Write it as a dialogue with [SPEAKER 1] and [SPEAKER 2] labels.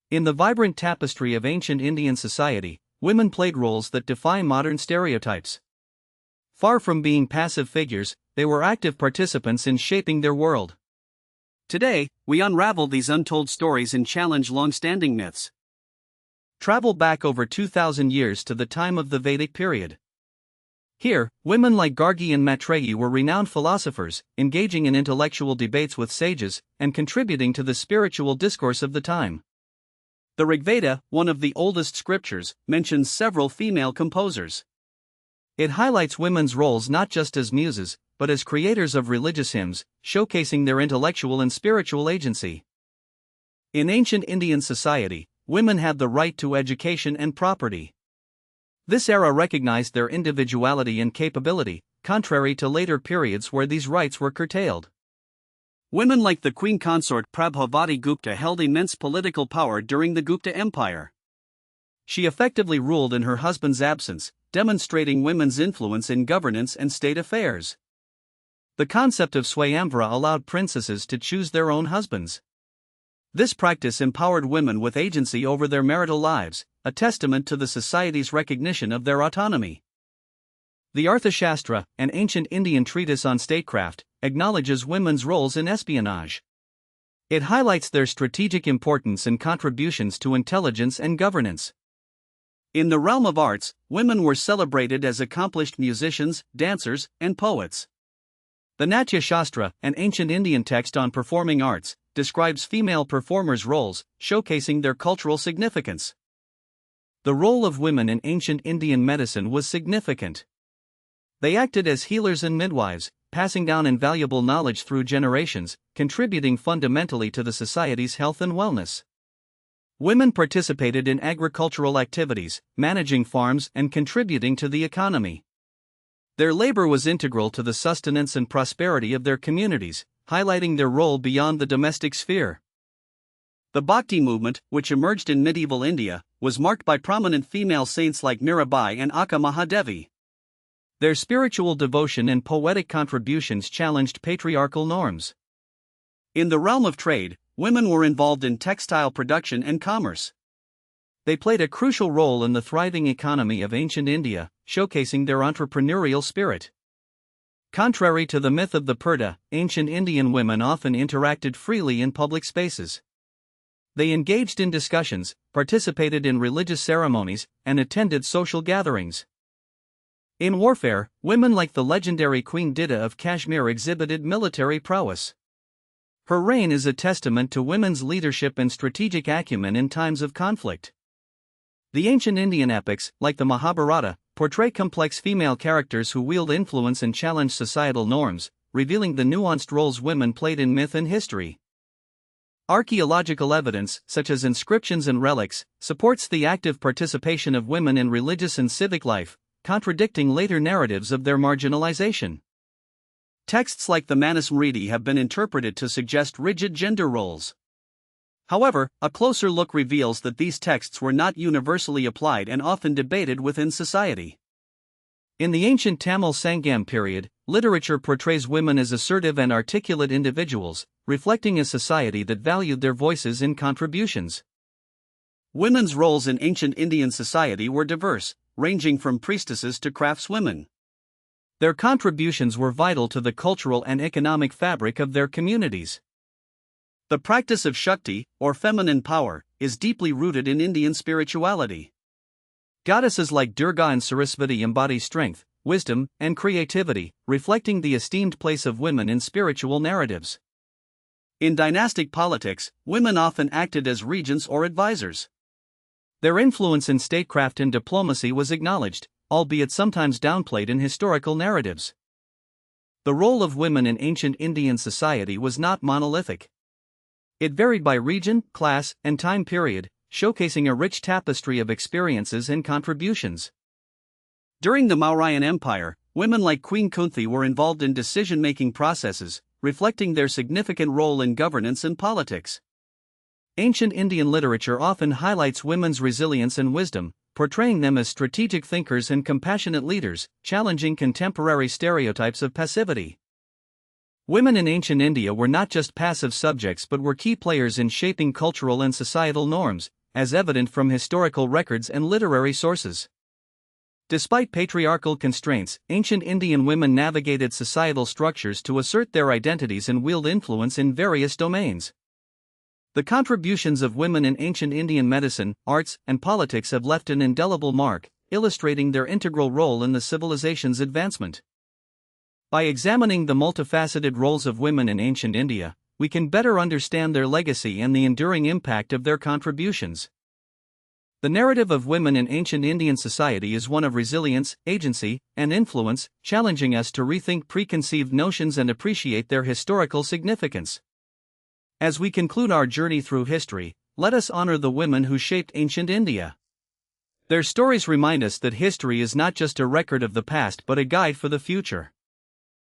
[SPEAKER 1] In the vibrant tapestry of ancient Indian society, women played roles that defy modern stereotypes. Far from being passive figures, they were active participants in shaping their world. Today, we unravel these untold stories and challenge long-standing myths. Travel back over 2,000 years to the time of the Vedic period. Here, women like Gargi and Maitreyi were renowned philosophers, engaging in intellectual debates with sages, and contributing to the spiritual discourse of the time. The Rigveda, one of the oldest scriptures, mentions several female composers. It highlights women's roles not just as muses, but as creators of religious hymns, showcasing their intellectual and spiritual agency. In ancient Indian society, women had the right to education and property. This era recognized their individuality and capability, contrary to later periods where these rights were curtailed. Women like the queen consort Prabhavati Gupta held immense political power during the Gupta Empire. She effectively ruled in her husband's absence, demonstrating women's influence in governance and state affairs. The concept of Swayamvara allowed princesses to choose their own husbands. This practice empowered women with agency over their marital lives, a testament to the society's recognition of their autonomy. The Arthashastra, an ancient Indian treatise on statecraft, acknowledges women's roles in espionage. It highlights their strategic importance and contributions to intelligence and governance. In the realm of arts, women were celebrated as accomplished musicians, dancers, and poets. The Natya Shastra, an ancient Indian text on performing arts, describes female performers' roles, showcasing their cultural significance. The role of women in ancient Indian medicine was significant. They acted as healers and midwives, passing down invaluable knowledge through generations, contributing fundamentally to the society's health and wellness. Women participated in agricultural activities, managing farms and contributing to the economy. Their labor was integral to the sustenance and prosperity of their communities, highlighting their role beyond the domestic sphere. The Bhakti movement, which emerged in medieval India, was marked by prominent female saints like Mirabai and Akka Mahadevi. Their spiritual devotion and poetic contributions challenged patriarchal norms. In the realm of trade, women were involved in textile production and commerce. They played a crucial role in the thriving economy of ancient India, showcasing their entrepreneurial spirit. Contrary to the myth of the Purdah, ancient Indian women often interacted freely in public spaces. They engaged in discussions, participated in religious ceremonies, and attended social gatherings. In warfare, women like the legendary Queen Dida of Kashmir exhibited military prowess. Her reign is a testament to women's leadership and strategic acumen in times of conflict. The ancient Indian epics, like the Mahabharata, portray complex female characters who wield influence and challenge societal norms, revealing the nuanced roles women played in myth and history. Archaeological evidence, such as inscriptions and relics, supports the active participation of women in religious and civic life, contradicting later narratives of their marginalization. Texts like the Manusmriti have been interpreted to suggest rigid gender roles. However, a closer look reveals that these texts were not universally applied and often debated within society. In the ancient Tamil Sangam period, literature portrays women as assertive and articulate individuals, reflecting a society that valued their voices and contributions. Women's roles in ancient Indian society were diverse, ranging from priestesses to craftswomen. Their contributions were vital to the cultural and economic fabric of their communities. The practice of Shakti, or feminine power, is deeply rooted in Indian spirituality. Goddesses like Durga and Saraswati embody strength, wisdom, and creativity, reflecting the esteemed place of women in spiritual narratives. In dynastic politics, women often acted as regents or advisors. Their influence in statecraft and diplomacy was acknowledged, albeit sometimes downplayed in historical narratives. The role of women in ancient Indian society was not monolithic. It varied by region, class, and time period, showcasing a rich tapestry of experiences and contributions. During the Mauryan Empire, women like Queen Kunti were involved in decision-making processes, reflecting their significant role in governance and politics. Ancient Indian literature often highlights women's resilience and wisdom, portraying them as strategic thinkers and compassionate leaders, challenging contemporary stereotypes of passivity. Women in ancient India were not just passive subjects but were key players in shaping cultural and societal norms, as evident from historical records and literary sources. Despite patriarchal constraints, ancient Indian women navigated societal structures to assert their identities and wield influence in various domains. The contributions of women in ancient Indian medicine, arts, and politics have left an indelible mark, illustrating their integral role in the civilization's advancement. By examining the multifaceted roles of women in ancient India, we can better understand their legacy and the enduring impact of their contributions. The narrative of women in ancient Indian society is one of resilience, agency, and influence, challenging us to rethink preconceived notions and appreciate their historical significance. As we conclude our journey through history, let us honor the women who shaped ancient India. Their stories remind us that history is not just a record of the past but a guide for the future.